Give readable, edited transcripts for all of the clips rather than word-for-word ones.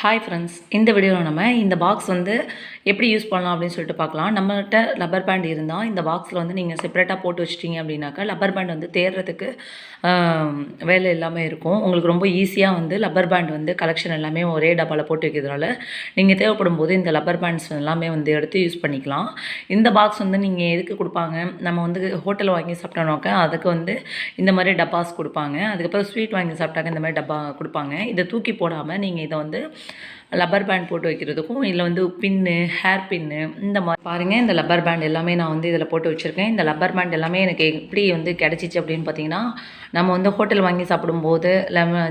Hi friends, இந்த வீடியோவில் நம்ம இந்த பாக்ஸ் வந்து எப்படி யூஸ் பண்ணலாம் அப்படின்னு சொல்லிட்டு பார்க்கலாம். நம்மகிட்ட லப்பர் பேண்ட் இருந்தால் இந்த பாக்ஸில் வந்து நீங்கள் செப்பரேட்டாக போட்டு வச்சிட்டிங்க அப்படின்னாக்கா லப்பர் பேண்ட் வந்து தேடுறதுக்கு வேலை எல்லாமே இருக்கும். உங்களுக்கு ரொம்ப ஈஸியாக வந்து லப்பர் பேண்ட் வந்து கலெக்ஷன் எல்லாமே ஒரே டப்பாவில் போட்டு வைக்கிறதுனால நீங்கள் தேவைப்படும் போது இந்த லப்பர் பேண்ட்ஸ் எல்லாமே வந்து எடுத்து யூஸ் பண்ணிக்கலாம். இந்த பாக்ஸ் வந்து நீங்கள் எதுக்கு கொடுப்பாங்க, நம்ம வந்து ஹோட்டலில் வாங்கி சாப்பிட்டோம்னாக்கா அதுக்கு வந்து இந்த மாதிரி டப்பாஸ் கொடுப்பாங்க. அதுக்கப்புறம் ஸ்வீட் வாங்கி சாப்பிட்டாக்க இந்த மாதிரி டப்பா கொடுப்பாங்க. இதை தூக்கி போடாமல் நீங்கள் இதை வந்து லப்பர் பேண்ட் போட்டு வைக்கிறதுக்கும் இல்லை வந்து பின்னு, ஹேர் பின்னு இந்த மாதிரி பாருங்கள். இந்த லப்பர் பேண்ட் எல்லாமே நான் வந்து இதில் போட்டு வச்சுருக்கேன். இந்த லப்பர் பேண்ட் எல்லாமே எனக்கு எப்படி வந்து கிடச்சிச்சு அப்படின்னு பார்த்தீங்கன்னா, நம்ம வந்து ஹோட்டல் வாங்கி சாப்பிடும்போது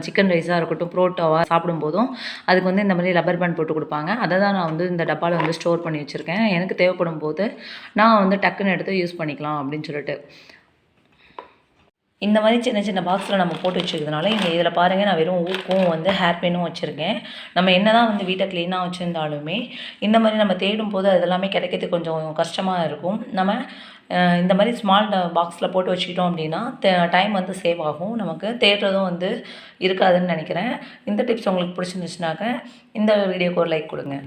சிக்கன் ரைஸாக இருக்கட்டும், புரோட்டாவாக சாப்பிடும்போதும் அதுக்கு வந்து இந்த மாதிரி லப்பர் பேண்ட் போட்டு கொடுப்பாங்க. அதை தான் நான் வந்து இந்த டப்பாவில் வந்து ஸ்டோர் பண்ணி வச்சுருக்கேன். எனக்கு தேவைப்படும் போது நான் வந்து டக்குன்னு எடுத்து யூஸ் பண்ணிக்கலாம் அப்படின்னு சொல்லிட்டு. இந்த மாதிரி சின்ன சின்ன பாக்ஸில் நம்ம போட்டு வச்சுக்கிறதுனால இங்கே இதில் பாருங்கள், நான் வெறும் ஊக்கும் வந்து ஹேர் பின்னும் வச்சுருக்கேன். நம்ம என்ன தான் வந்து வீட்டை க்ளீனாக வச்சுருந்தாலுமே இந்த மாதிரி நம்ம தேடும் போது அதெல்லாமே கிடைக்கிறதுக்கு கொஞ்சம் கஷ்டமாக இருக்கும். நம்ம இந்த மாதிரி ஸ்மால் பாக்ஸில் போட்டு வச்சுக்கிட்டோம் அப்படின்னா டைம் வந்து சேவ் ஆகும், நமக்கு தேடுறதும் வந்து இருக்காதுன்னு நினைக்கிறேன். இந்த டிப்ஸ் உங்களுக்கு பிடிச்சிருந்துச்சுனாக்க இந்த வீடியோக்கு ஒரு லைக் கொடுங்க.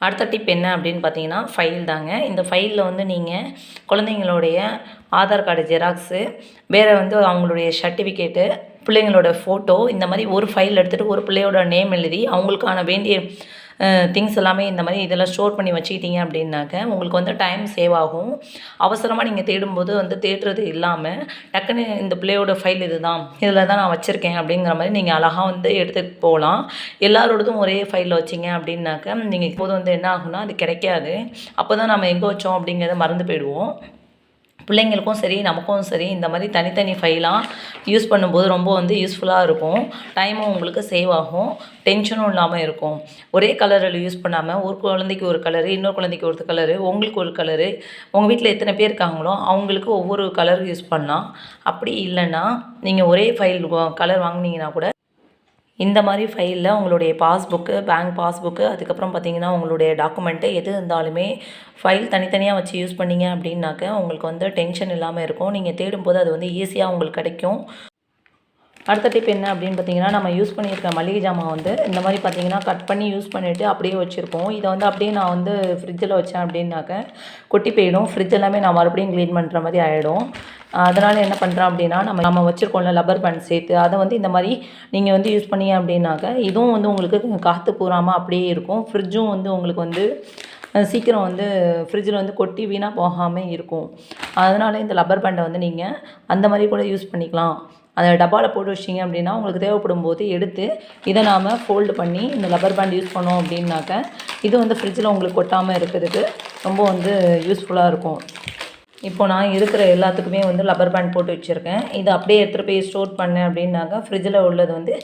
அடுத்த டிப் என்ன அப்படின்னு பார்த்தீங்கன்னா, ஃபைல் தாங்க. இந்த ஃபைலில் வந்து நீங்கள் குழந்தைங்களுடைய ஆதார் கார்டு ஜெராக்ஸு, வேறு வந்து அவங்களுடைய சர்டிஃபிகேட்டு, பிள்ளைங்களோட ஃபோட்டோ, இந்த மாதிரி ஒரு ஃபைல் எடுத்துகிட்டு ஒரு பிள்ளையோட நேம் எழுதி அவங்களுக்கான வேண்டிய திங்ஸ் எல்லாமே இந்த மாதிரி இதெல்லாம் ஸ்டோர் பண்ணி வச்சுக்கிட்டீங்க அப்படின்னாக்க உங்களுக்கு வந்து டைம் சேவ் ஆகும். அவசரமாக நீங்கள் தேடும்போது வந்து தேடுறது இல்லாமல் டக்குன்னு இந்த பிள்ளையோட ஃபைல் இது தான், இதில் தான் நான் வச்சுருக்கேன் அப்படிங்கிற மாதிரி நீங்கள் அழகாக வந்து எடுத்துகிட்டு போகலாம். எல்லாரோடதும் ஒரே ஃபைலில் வச்சிங்க அப்படின்னாக்க நீங்கள் இப்போது வந்து என்ன ஆகும்னா அது கிடைக்காது. அப்போ தான் நம்ம எங்கே வச்சோம் அப்படிங்கிறத மறந்து போயிடுவோம். பிள்ளைங்களுக்கும் சரி நமக்கும் சரி இந்த மாதிரி தனித்தனி ஃபைலாக யூஸ் பண்ணும்போது ரொம்ப வந்து யூஸ்ஃபுல்லாக இருக்கும். டைமும் உங்களுக்கு சேவ் ஆகும், டென்ஷனும் இல்லாமல் இருக்கும். ஒரே கலரில் யூஸ் பண்ணாமல் ஒரு குழந்தைக்கு ஒரு கலரு, இன்னொரு குழந்தைக்கு ஒரு கலரு, உங்களுக்கு ஒரு கலரு, உங்கள் வீட்டில் எத்தனை பேர் இருக்காங்களோ அவங்களுக்கு ஒவ்வொரு கலர் யூஸ் பண்ணலாம். அப்படி இல்லைன்னா நீங்கள் ஒரே ஃபைல் கலர் வாங்கினீங்கன்னா கூட இந்த மாதிரி ஃபைலில் உங்களுடைய பாஸ்புக்கு, பேங்க் பாஸ்புக்கு, அதுக்கப்புறம் பார்த்திங்கன்னா உங்களுடைய டாக்குமெண்ட்டு எது இருந்தாலுமே ஃபைல் தனித்தனியாக வச்சு யூஸ் பண்ணிங்க அப்படின்னாக்க உங்களுக்கு வந்து டென்ஷன் இல்லாமல் இருக்கும். நீங்கள் தேடும்போது அது வந்து ஈஸியாக உங்களுக்கு கிடைக்கும். அடுத்த டிப் என்ன அப்படின்னு பார்த்தீங்கன்னா, நம்ம யூஸ் பண்ணியிருக்க மளிகை ஜாமான் வந்து இந்த மாதிரி பார்த்தீங்கன்னா கட் பண்ணி யூஸ் பண்ணிவிட்டு அப்படியே வச்சுருப்போம். இதை வந்து அப்படியே நான் வந்து ஃப்ரிட்ஜில் வச்சேன் அப்படின்னாக்க கொட்டி போயிடும். ஃப்ரிட்ஜ் எல்லாமே நான் மறுபடியும் க்ளீன் பண்ணுற மாதிரி ஆகிடும். அதனால் என்ன பண்ணுறேன் அப்படின்னா, நம்ம வச்சுருக்கோம்ல லப்பர் பேண்ட் சேர்த்து, அதை வந்து இந்த மாதிரி நீங்கள் வந்து யூஸ் பண்ணீங்க அப்படின்னாக்க இதுவும் வந்து உங்களுக்கு காற்று பூராமல் அப்படியே இருக்கும். ஃப்ரிட்ஜும் வந்து உங்களுக்கு வந்து சீக்கிரம் வந்து ஃப்ரிட்ஜில் வந்து கொட்டி வீணாக போகாமல் இருக்கும். அதனால் இந்த லப்பர் பேண்டை வந்து நீங்கள் அந்த மாதிரி கூட யூஸ் பண்ணிக்கலாம். அதை டப்பாவில் போட்டு வச்சிங்க அப்படின்னா உங்களுக்கு தேவைப்படும் போது எடுத்து இதை நாம் ஃபோல்டு பண்ணி இந்த லப்பர் பேண்ட் யூஸ் பண்ணோம் அப்படின்னாக்க இது வந்து ஃப்ரிட்ஜில் உங்களுக்கு கொட்டாமல் இருக்கிறதுக்கு ரொம்ப வந்து யூஸ்ஃபுல்லாக இருக்கும். இப்போ நான் இருக்கிற எல்லாத்துக்குமே வந்து லப்பர் பேண்ட் போட்டு வச்சுருக்கேன். இதை அப்படியே எடுத்துகிட்டு போய் ஸ்டோர் பண்ணேன் அப்படின்னாக்கா ஃப்ரிட்ஜில் உள்ளது வந்து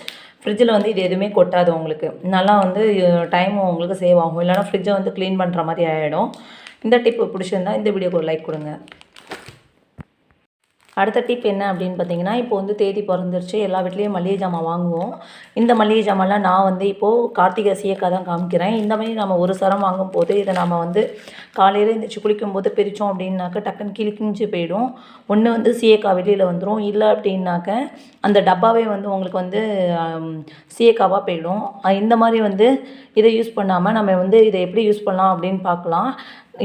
ஃப்ரிட்ஜில் வந்து இது எதுவுமே கொட்டாது. உங்களுக்கு நல்லா வந்து டைமும் உங்களுக்கு சேவ் ஆகும். இல்லைனா ஃப்ரிட்ஜை வந்து க்ளீன் பண்ணுற மாதிரி ஆகிடும். இந்த டிப்பு பிடிச்சிருந்தா இந்த வீடியோக்கு ஒரு லைக் கொடுங்க. அடுத்த டிப் என்ன அப்படின்னு பார்த்தீங்கன்னா, இப்போ வந்து தேதி பிறந்துருச்சு, எல்லா வீட்லேயும் மளிகை ஜாமான் வாங்குவோம். இந்த மளிகை ஜாமான்லாம் நான் வந்து இப்போது கார்த்திகை சீயக்காய் தான் காமிக்கிறேன். இந்த மாதிரி நம்ம ஒரு சரம் வாங்கும்போது இதை நம்ம வந்து காலையில் எழுந்திரிச்சு குளிக்கும்போது பிரித்தோம் அப்படின்னாக்க டக்குன்னு கிழிஞ்சு போயிடும். ஒன்று வந்து சீயக்காய் வெளியில் வந்துடும், இல்லை அப்படின்னாக்க அந்த டப்பாவே வந்து உங்களுக்கு வந்து சீயக்காவாக போயிடும். இந்த மாதிரி வந்து இதை யூஸ் பண்ணாமல் நம்ம வந்து இதை எப்படி யூஸ் பண்ணலாம் அப்படின்னு பார்க்கலாம்.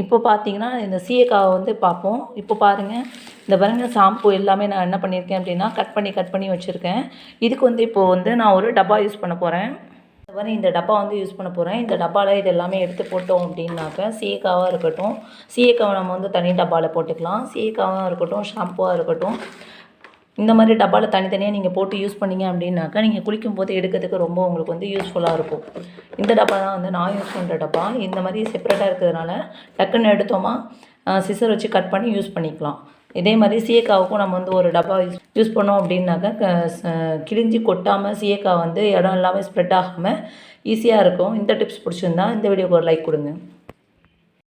இப்போ பார்த்தீங்கன்னா இந்த சீயக்காவை வந்து பார்ப்போம். இப்போ பாருங்கள், இந்த பாருங்கள் ஷாம்பு எல்லாமே நான் என்ன பண்ணியிருக்கேன் அப்படின்னா கட் பண்ணி வச்சுருக்கேன். இதுக்கு வந்து இப்போது வந்து நான் ஒரு டப்பா யூஸ் பண்ண போகிறேன். இந்த டப்பா வந்து யூஸ் பண்ண போகிறேன். இந்த டப்பாவில் இது எல்லாமே எடுத்து போட்டோம் அப்படின்னாக்க சீயக்காவாக இருக்கட்டும், சீயக்காவை நம்ம வந்து தனி டப்பாவில் போட்டுக்கலாம். சீயக்காவாக இருக்கட்டும், ஷாம்புவாக இருக்கட்டும், இந்த மாதிரி டப்பாவில் தனித்தனியாக நீங்கள் போட்டு யூஸ் பண்ணிங்க அப்படின்னாக்கா நீங்கள் குளிக்கும்போது எடுக்கிறதுக்கு ரொம்ப உங்களுக்கு வந்து யூஸ்ஃபுல்லாக இருக்கும். இந்த டப்பா தான் வந்து நான் யூஸ் பண்ணுற டப்பா. இந்த மாதிரி செப்பரேட்டாக இருக்கிறதுனால டக்குன்னு எடுத்தோமா சிசர் வச்சு கட் பண்ணி யூஸ் பண்ணிக்கலாம். இதே மாதிரி சீயக்காவுக்கும் நம்ம வந்து ஒரு டப்பா யூஸ் பண்ணோம் அப்படின்னாக்கா கிழிஞ்சி கொட்டாமல் சீயக்காய் வந்து இடம் இல்லாமல் ஸ்ப்ரெட் ஆகாமல் ஈஸியாக இருக்கும். இந்த டிப்ஸ் பிடிச்சிருந்தா இந்த வீடியோக்கு ஒரு லைக் கொடுங்க.